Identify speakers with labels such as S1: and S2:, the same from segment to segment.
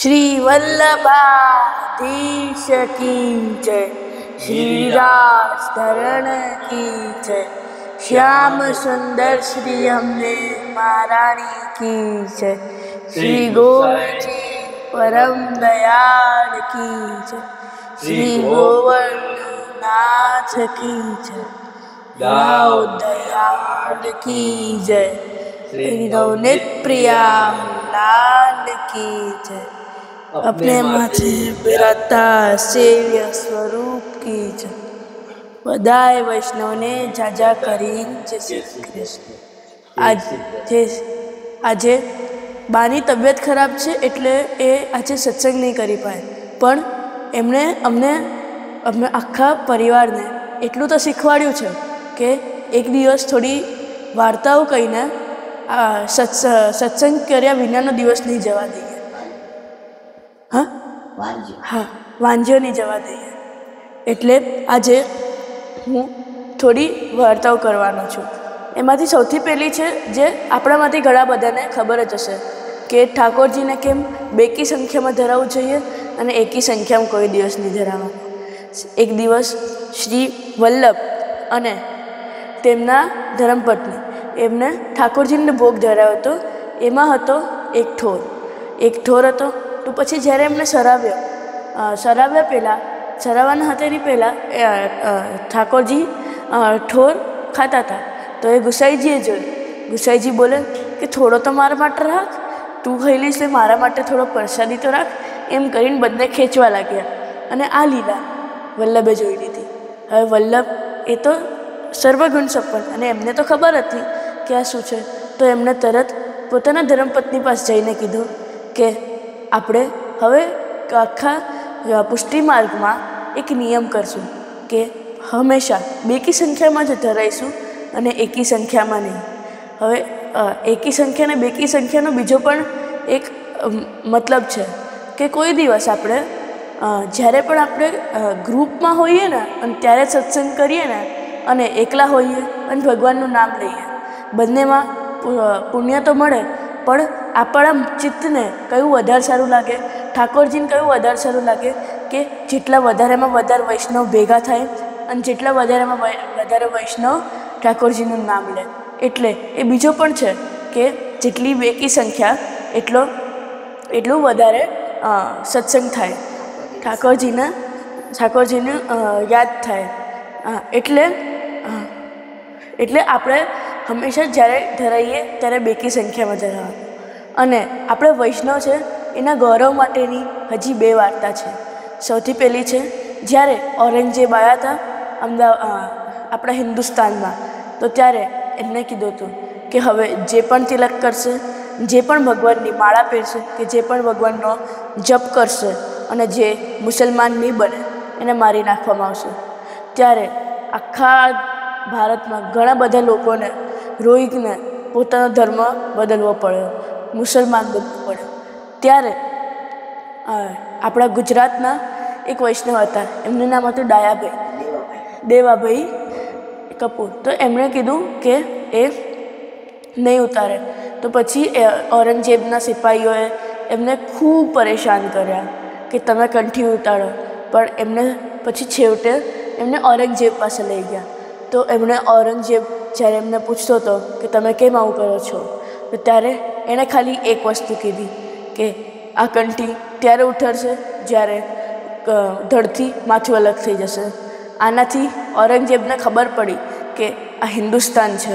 S1: श्री वल्लभाधीश की जय, श्री राज धरण की जय, श्याम सुंदर श्री हमने महारानी की जय, श्री गोविंद जी परम दयाल की जय, श्री गोवर्धनाथ की जय, दाऊ दयाल की जय, श्री नवनीत प्रिया लाल की जय, अपने माथे बिराता सेव्य स्वरूप की जय। बधाए वैष्णव ने जाजा करीन जय श्री कृष्ण। આજે બાની તબિયત ખરાબ છે એટલે એ આજે સત્સંગ નહીં કરી પાય, પણ એમણે અમને આખા પરિવારને એટલું તો શીખવાડ્યું છે કે એક દિવસ થોડી વાર્તાઓ કહીને સત્સંગ કર્યા વિનાનો દિવસ નહીં જવા દઈએ. હા, વાંઝ્યો નહીં જવા દઈએ. એટલે આજે હું થોડી વાર્તાઓ કરવાનો છું. એમાંથી સૌથી પહેલી છે જે આપણામાંથી ઘણા બધાને ખબર જ હશે કે ઠાકોરજીને કેમ બેકી સંખ્યામાં ધરાવવું જોઈએ અને એકી સંખ્યામાં કોઈ દિવસ નહીં ધરાવવાનું. એક દિવસ શ્રી વલ્લભ અને તેમના ધર્મપત્ની એમને ઠાકોરજીને ભોગ ધરાવ્યો હતો. એમાં હતો એક ઠોર હતો. તો પછી જ્યારે એમને સરાવવાના હતા એની પહેલાં ઠાકોરજી ઠોર ખાતા હતા. તો એ ગુસાઈજીએ જોયું. ગુસાઈજી બોલે કે થોડો તો મારા માટે રાખ, તું ખાઈ લઈશ મારા માટે થોડો પ્રસાદી તો રાખ. એમ કરીને બંને ખેંચવા લાગ્યા અને આ લીલા વલ્લભે જોઈ લીધી. હવે વલ્લભ એ તો સર્વગુણ સંપન્ન અને એમને તો ખબર હતી કે આ શું છે. તો એમને તરત પોતાના ધર્મપત્ની પાસે જઈને કીધું કે આપણે હવે આખા પુષ્ટિ માર્ગમાં એક નિયમ કરશું કે હંમેશા બેકી સંખ્યામાં જ ધરાઈશું અને એકી સંખ્યામાં નહીં. હવે એકી સંખ્યા અને બેકી સંખ્યાનો બીજો પણ એક મતલબ છે કે કોઈ દિવસ આપણે જ્યારે પણ આપણે ગ્રુપમાં હોઈએ ને અને ત્યારે સત્સંગ કરીએ ને અને એકલા હોઈએ અને ભગવાનનું નામ લઈએ, બંનેમાં પુણ્ય તો મળે, પણ આપણા ચિત્તને કયું વધારે સારું લાગે, ઠાકોરજીને કયું વધારે સારું લાગે કે જેટલા વધારેમાં વધારે વૈષ્ણવ ભેગા થાય અને જેટલા વધારેમાં વધારે વૈષ્ણવ ઠાકોરજીનું નામ લે. એટલે એ બીજો પણ છે કે જેટલી બેકી સંખ્યા એટલું વધારે સત્સંગ થાય, ઠાકોરજીને યાદ થાય. એટલે આપણે હંમેશા જ્યારે ધરાઈએ ત્યારે બેકી સંખ્યામાં ધરાવવાનું. અને આપણે વૈષ્ણવ છે એના ગૌરવ માટેની હજી 2 વાર્તા છે. સૌથી પહેલી છે જ્યારે ઔરંગઝેબ આવ્યા હતા આપણા હિન્દુસ્તાનમાં, તો ત્યારે એમને કીધું હતું કે હવે જે પણ તિલક કરશે, જે પણ ભગવાનની માળા પહેરશે કે જે પણ ભગવાનનો જપ કરશે અને જે મુસલમાન નહીં બને એને મારી નાખવામાં આવશે. ત્યારે આખા ભારતમાં ઘણા બધા લોકોને રોઈને પોતાનો ધર્મ બદલવો પડ્યો, મુસલમાન બનવું પડ્યું. ત્યારે આપણા ગુજરાતના એક વૈષ્ણવ હતા, એમનું નામ હતું દેવાભાઈ કપૂર. તો એમણે કીધું કે એ નહીં ઉતારે. તો પછી ઔરંગઝેબના સિપાહીઓએ એમને ખૂબ પરેશાન કર્યા કે તમે કંઠી ઉતારો, પણ એમને પછી છેવટે એમને ઔરંગઝેબ પાસે લઈ ગયા. તો ઔરંગઝેબ જ્યારે એમને પૂછતો હતો કે તમે કેમ આવું કરો છો, તો ત્યારે એણે ખાલી એક વસ્તુ કીધી કે આ કંઠી ત્યારે ઉઠરશે જ્યારે ધડથી માથું અલગ થઈ જશે. આનાથી ઔરંગઝેબને ખબર પડી કે આ હિન્દુસ્તાન છે,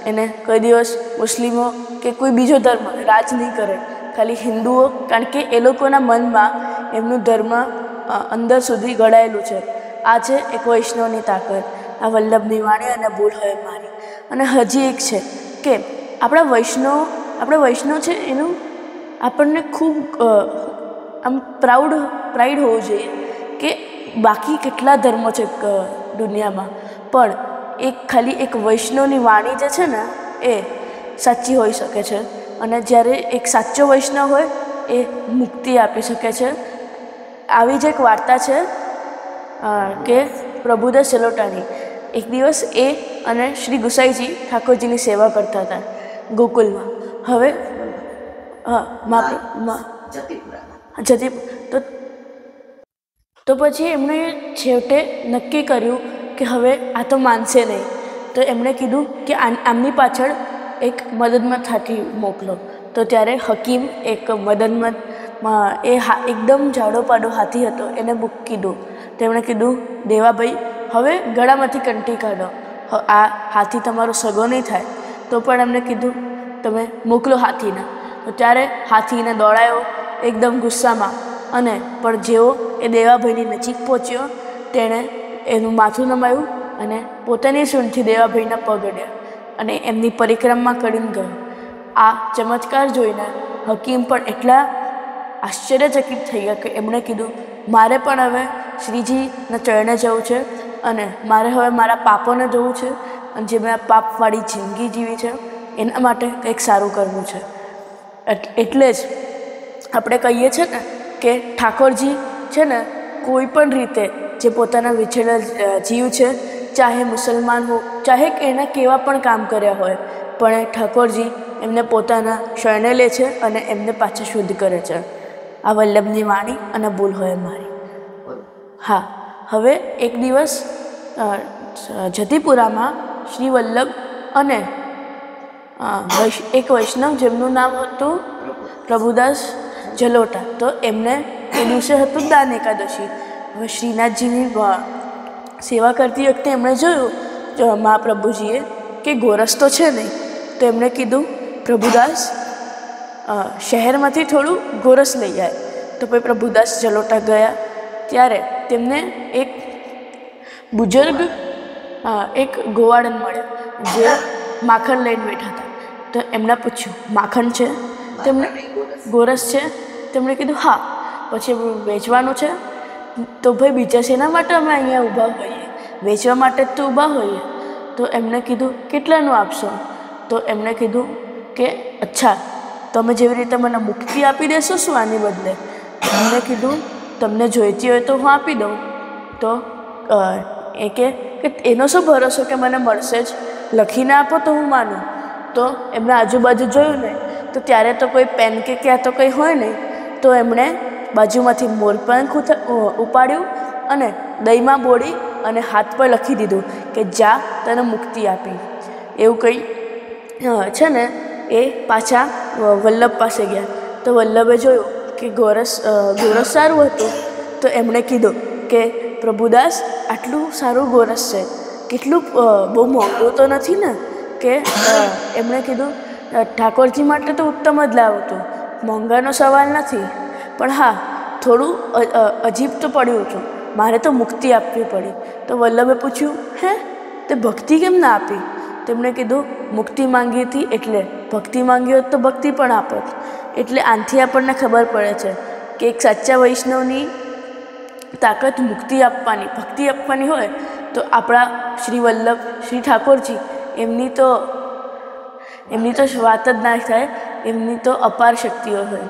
S1: એને કોઈ દિવસ મુસ્લિમો કે કોઈ બીજો ધર્મ રાજ નહીં કરે, ખાલી હિન્દુઓ, કારણ કે એ લોકોના મનમાં એમનું ધર્મ અંદર સુધી ગળાયેલું છે. આ છે એક વૈષ્ણવની તાકાત, આ વલ્લભની વાણી અને ભૂલ હોય મારી. અને હજી એક છે કે આપણા વૈષ્ણવ છે એનું આપણને ખૂબ આમ પ્રાઇડ હોવું જોઈએ કે બાકી કેટલા ધર્મો છે દુનિયામાં, પણ ખાલી એક વૈષ્ણવની વાણી જે છે ને એ સાચી હોઈ શકે છે. અને જ્યારે એક સાચો વૈષ્ણવ હોય એ મુક્તિ આપી શકે છે. આવી જ એક વાર્તા છે કે પ્રભુદાસ ચલોટાની. એક દિવસ એ અને શ્રી ગુસાઈજી ઠાકોરજીની સેવા કરતા હતા ગોકુલમાં. હવે જતી તો તો પછી એમણે છેવટે નક્કી કર્યું કે હવે આ તો માનશે નહીં. તો એમણે કીધું કે આમની પાછળ એક મદદમત હાથી મોકલો. તો ત્યારે હકીમ એક મદદમત એકદમ જાડો પાડો હાથી હતો એને કીધું. તેમણે કીધું, દેવાભાઈ હવે ગળામાંથી કંઠી કાઢો, આ હાથી તમારો સગો નહીં થાય. તો પણ એમણે કીધું તમે મોકલો હાથીને. તો ત્યારે હાથીને દોડાયો એકદમ ગુસ્સામાં, અને પણ જેવો એ દેવાભાઈની નજીક પહોંચ્યો તેણે એનું માથું નમાયું અને પોતાની સૂંઢથી દેવાભાઈના પગ અડ્યા અને એમની પરિક્રમા કરીને ગયો. આ ચમત્કાર જોઈને હકીમ પણ એટલા આશ્ચર્યચકિત થઈ ગયા કે એમણે કીધું, મારે પણ હવે શ્રીજીના ચરણે જવું છે અને મારે હવે મારા પાપોને જોવું છે અને જે મેં આ પાપવાળી જિંદગી જીવી છે એના માટે કંઈક સારું કરવું છે. એટલે જ આપણે કહીએ છીએ ને કે ઠાકોરજી છે ને કોઈ પણ રીતે જે પોતાના વિછેડા જીવ છે, ચાહે મુસલમાન હો, ચાહે એના કેવા પણ કામ કર્યા હોય, પણ એ ઠાકોરજી એમને પોતાના શરણે લે છે અને એમને પાછા શુદ્ધ કરે છે. આ વલ્લભની વાણી અને ભૂલ હોય મારી. હા, હવે એક દિવસ જતીપુરામાં શ્રી વલ્લભ અને એક વૈષ્ણવ જેમનું નામ હતું પ્રભુદાસ જલોટા. તો એમને એ દિવસે હતું દાન એકાદશી. હવે શ્રીનાથજીની સેવા કરતી વખતે એમણે જોયું મહાપ્રભુજીએ કે ગોરસ તો છે નહીં. તો એમણે કીધું, પ્રભુદાસ શહેરમાંથી થોડું ગોરસ લઈ આવે. તો પછી પ્રભુદાસ જલોટા ગયા. ત્યારે તેમને એક બુજુર્ગ એક ગોવાળન મળ્યા જે માખણ લઈને બેઠા હતા. તો એમણે પૂછ્યું, માખણ છે? તેમને ગોરસ છે? તેમણે કીધું હા. પછી વેચવાનું છે? તો ભાઈ બીજા શેના માટે અમે અહીંયા ઊભા હોઈએ, વેચવા માટે જ તો ઊભા હોઈએ. તો એમણે કીધું, કેટલાનું આપશો? તો એમણે કીધું કે અચ્છા, તમે જેવી રીતે મને મુક્તિ આપી દેશો શું આની બદલે? એમણે કીધું, તમને જોઈતી હોય તો હું આપી દઉં. તો એ કે એનો શું ભરોસો કે મને મળશે જ, લખીને આપો તો હું માનું. તો એમણે આજુબાજુ જોયું ને તો ત્યારે તો કોઈ પેન કે ક્યાં તો કંઈ હોય નહીં. તો એમણે બાજુમાંથી મોરપંખ ઉપાડ્યું અને દહીંમાં બોળી અને હાથ પર લખી દીધું કે જા, તને મુક્તિ આપી. એવું કંઈ છે ને એ પાછા વલ્લભ પાસે ગયા. તો વલ્લભે જોયું કે ગોરસ સારું હતું. તો એમણે કીધું કે પ્રભુદાસ, આટલું સારું ગોરસ છે, કેટલું બહુ મોંઘું તો નથી ને? કે એમણે કીધું, ઠાકોરજી માટે તો ઉત્તમ જ લાવ્યું હતું, મોંઘાનો સવાલ નથી, પણ હા થોડું અજીબ તો પડ્યું હતું, મારે તો મુક્તિ આપવી પડી. તો વલ્લભે પૂછ્યું, હે તે ભક્તિ કેમ ના આપી? તેમણે કીધું, મુક્તિ માંગી હતી એટલે, ભક્તિ માંગી હોત તો ભક્તિ પણ આપત. એટલે આનાથી આપણને ખબર પડે છે કે એક સાચા વૈષ્ણવની તાકાત મુક્તિ આપવાની, ભક્તિ આપવાની હોય તો આપણા શ્રી વલ્લભ શ્રી ઠાકોરજી એમની તો વાત જ ના થાય, એમની તો અપાર શક્તિઓ હોય.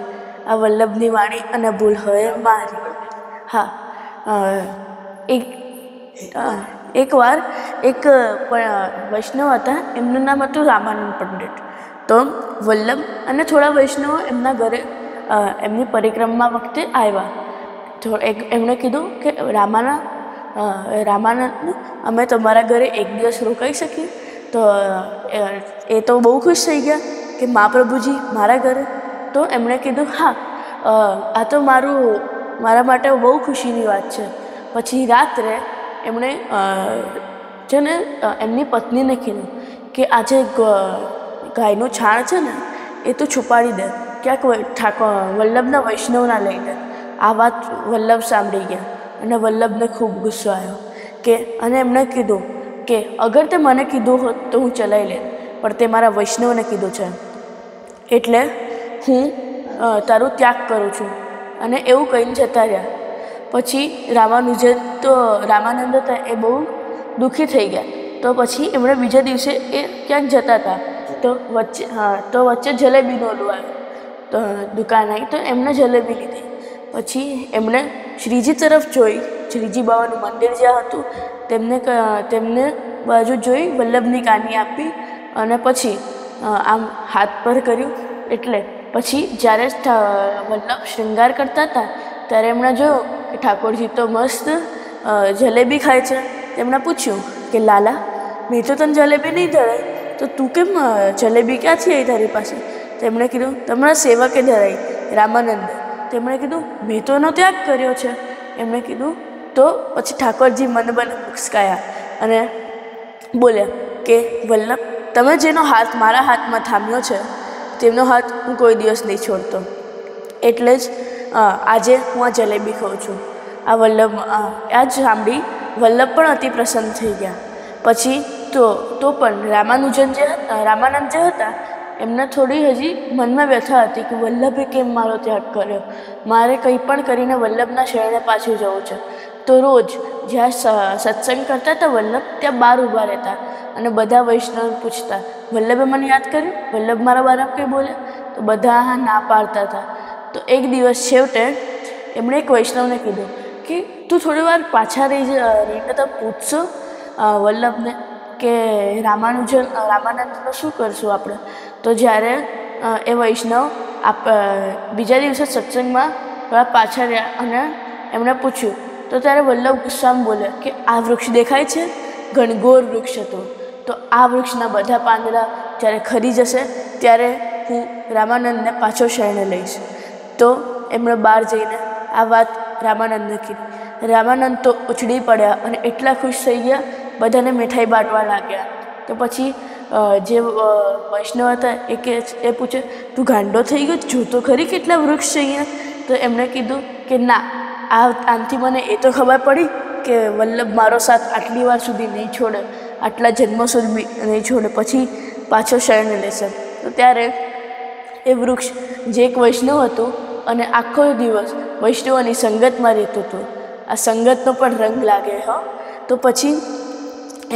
S1: આ વલ્લભની વાણી અને ભૂલ હોય મારી. હા, એકવાર એક વૈષ્ણવ હતા, એમનું નામ હતું રામાનંદ પંડિત. તો વલ્લભ અને થોડા વૈષ્ણવો એમના ઘરે એમની પરિક્રમા વખતે આવ્યા. તો એમણે કીધું કે રામાનંદ, અમે તમારા ઘરે એક દિવસ રોકાઈ શકીએ? તો એ તો બહુ ખુશ થઈ ગયા કે મહાપ્રભુજી મારા ઘરે. તો એમણે કીધું, હા, આ તો મારા માટે બહુ ખુશીની વાત છે. પછી રાત્રે એમણે છે ને એમની પત્નીને કીધું કે આજે ગાયનું છાણ છે ને એ તો છુપાડી દે, ક્યાંક વલ્લભના વૈષ્ણવના લઈ લે. આ વાત વલ્લભ સાંભળી ગયા અને વલ્લભને ખૂબ ગુસ્સો આવ્યો અને એમણે કીધું કે અગર તે મને કીધું હોત તો હું ચલાવી લે, પણ તે મારા વૈષ્ણવને કીધું છે એટલે હું તારું ત્યાગ કરું છું. અને એવું કહીને જતા રહ્યા. પછી રામાનંદ હતા એ બહુ દુઃખી થઈ ગયા. તો પછી એમણે બીજા દિવસે એ ક્યાંક જતા હતા તો વચ્ચે જલેબીનો ઓલું આવ્યો, તો દુકાન આવી. તો એમણે જલેબી લીધી. પછી એમણે શ્રીજી તરફ જોઈ, શ્રીજી બાબાનું મંદિર જ્યાં હતું તેમને બાજુ જોઈ, વલ્લભની કાની આપી અને પછી આમ હાથ પર કર્યું એટલે પછી જ્યારે વલ્લભ શૃંગાર કરતા હતા ત્યારે એમણે જોયું કે ઠાકોરજી તો મસ્ત જલેબી ખાય છે. તેમણે પૂછ્યું કે લાલા, મેં તો તને જલેબી નહીં ધરાઈ, તો તું કેમ જલેબી ક્યાંથી આવી તારી પાસે? તેમણે કીધું, તમારા સેવકે ધરાઈ, રામાનંદ. તેમણે કીધું, મેં તો એનો ત્યાગ કર્યો છે. એમણે કીધું, તો પછી ઠાકોરજી મને મુસ્કાયા અને બોલ્યા કે વલ્લભ, તમે જેનો હાથ મારા હાથમાં થામ્યો છે તેમનો હાથ હું કોઈ દિવસ નહીં છોડતો. એટલે જ આજે હું આ જલેબી ખાઉં છું. આ વલ્લભ આ જ સાંભળી વલ્લભ પણ અતિ પ્રસન્ન થઈ ગયા. પછી તો પણ રામાનંદ જે હતા એમને થોડી હજી મનમાં વ્યથા હતી કે વલ્લભે કેમ મારો ત્યાગ કર્યો, મારે કંઈ પણ કરીને વલ્લભના શરણે પાછું જવું છે. તો રોજ જ્યાં સત્સંગ કરતા હતા વલ્લભ, ત્યાં બહાર ઊભા રહેતા અને બધા વૈષ્ણવ પૂછતા, વલ્લભે મને યાદ કર્યું, વલ્લભ મારા બારામાં કંઈ બોલે? તો બધા ના પાડતા હતા. તો એક દિવસ છેવટે એમણે એક વૈષ્ણવને કીધું કે તું થોડી વાર પાછા રહીને તો પૂછશો વલ્લભને કે રામાનંદનું શું કરશું આપણે? તો જ્યારે એ વૈષ્ણવ બીજા દિવસે સત્સંગમાં થોડા પાછા રહ્યા અને એમણે પૂછ્યું, તો ત્યારે વલ્લભ ગુસ્સામાં બોલ્યા કે આ વૃક્ષ દેખાય છે, ઘનઘોર વૃક્ષ હતું. તો આ વૃક્ષના બધા પાંદડા જ્યારે ખરી જશે ત્યારે હું રામાનંદને પાછો શરણે લઈશ. તો એમણે બહાર જઈને આ વાત રામાનંદને કીધી. રામાનંદ તો ઉછળી પડ્યા અને એટલા ખુશ થઈ ગયા, બધાને મીઠાઈ બાંટવા લાગ્યા. તો પછી જે વૈષ્ણવ હતા એ પૂછે, તું ગાંડો થઈ ગયો, જોતો ખરી કેટલા વૃક્ષ છે અહીંયા? તો એમણે કીધું કે ના, આનાથી મને એ તો ખબર પડી કે વલ્લભ મારો સાથ આટલી વાર સુધી નહીં છોડે, આટલા જન્મો સુધી નહીં છોડે, પછી પાછો શરણે લેશે. તો ત્યારે એ વૃક્ષ જે એક વૈષ્ણવ હતું અને આખો દિવસ વૈષ્ણવોની સંગતમાં રહેતું હતું. આ સંગતનો પણ રંગ લાગે. તો પછી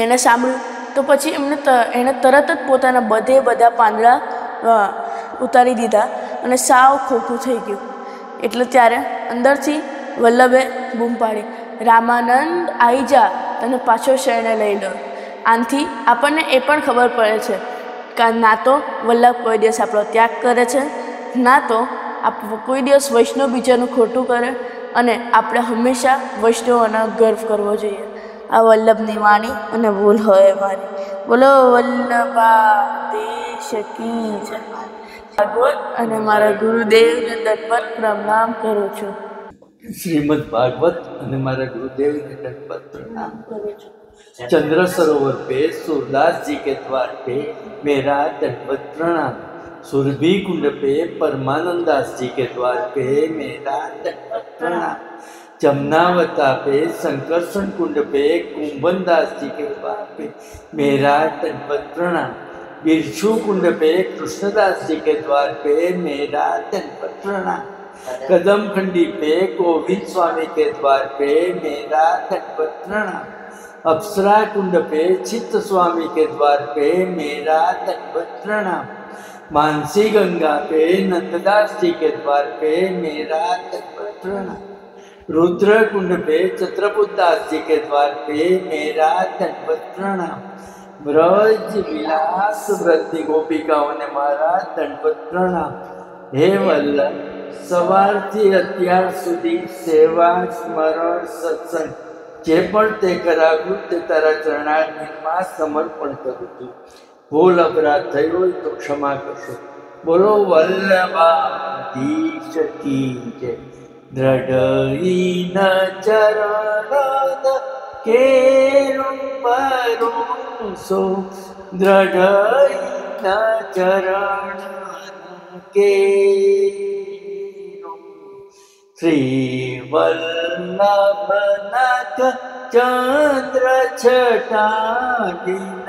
S1: એણે સાંભળ્યું, તો પછી એણે તરત જ પોતાના બધા પાંદડા ઉતારી દીધા અને સાવ ખોખું થઈ ગયું. એટલે ત્યારે અંદરથી વલ્લભે બૂમ પાડી, રામાનંદ આવી જા, તને પાછો શરણે લઈ લો. આનાથી આપણને એ પણ ખબર પડે છે કે ના તો વલ્લભ કોઈ દિવસ આપણો ત્યાગ કરે છે, ના તો કોઈ દિવસ વૈષ્ણવ બીજાનું ખોટું કરે, અને આપણે હંમેશા વૈષ્ણવોનો ગર્વ કરવો જોઈએ. આ વલ્લભની વાણી અને ભૂલ હોય મારી. બોલો વલ્લભાદેશ કી જય. ભાગવત અને મારા ગુરુદેવને દંડવત પ્રણામ કરું છું.
S2: શ્રીમદ ભાગવત અને મારા गुरुदेव ने दंडवत प्रणाम करो। चंद्र सरोवर पे सूरदास जी के द्वार पे मेरा दंडवत प्रणाम। सुरभि कुंड पे परमानंदास जी के द्वार पे मेरा दंडवत प्रणाम। जमनावता पे संकर्षण कुंड पे कुंभनदास जी के द्वार पे मेरा दंडवत प्रणाम। बिरछू कुंड पे कृष्णदास जी के द्वार पे मेरा दंडवत प्रणाम। कदम खंडी पे गोविंद स्वामी के द्वार पे मेरा दंडवत प्रणाम। अप्सरा कुंड पे चित्त स्वामी के द्वार पे मेरा दंडवत प्रणाम। मानसी गंगा पे नंददास जी के द्वार पे मेरा दंडवत प्रणाम। रुद्र कुंड पे छत्रपुरदास जी के द्वार पे मेरा दंडवत प्रणाम। ब्रज विलास व्रती गोपिकाओं ने मारा दंडवत प्रणाम। हे वल्लभ, સવારથી અત્યાર સુધી સેવા સ્મરણ સત્સંગ જે પણ તે કરાવ્યું તે તારા ચરણારવિંદમાં સમર્પણ કરું છું. ભૂલ અપરાધ થયો હોય તો ક્ષમા કરશો. બોલો વલ્લભાધીશ કી જય. દ્રઢ ચરણ કેરું પરોસો, દ્રઢ ચરણ કે श्री वल्लभनाथ चंद्र छटादीन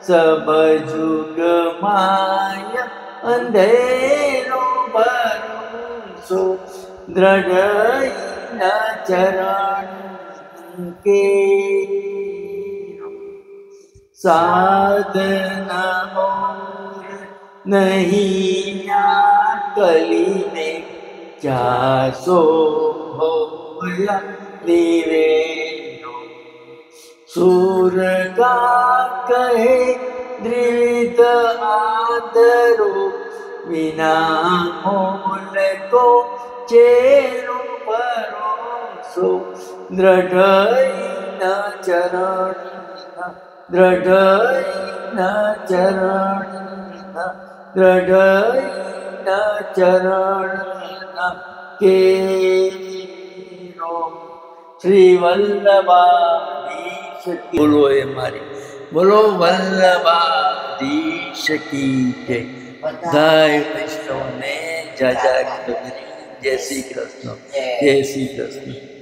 S2: सब जुग माया अंधेरो भरोसो दृढ़ चरण के साधना और नहीं कली ने जासो होया देवेनो सूर का कहे द्रिविध आदरो વિના મૂલ કો ચેરો ભરોસો દ્રઢ ચરણ દ્રઢ ચરણ દ્રઢ ચરણ કેરો શ્રી વલ્લભાધીશ કી બોલો એ મારી બોલો વલ્લભાધીશ કી જય બધાય વૈષ્ણવને જય જય શ્રી કૃષ્ણ જય શ્રી કૃષ્ણ.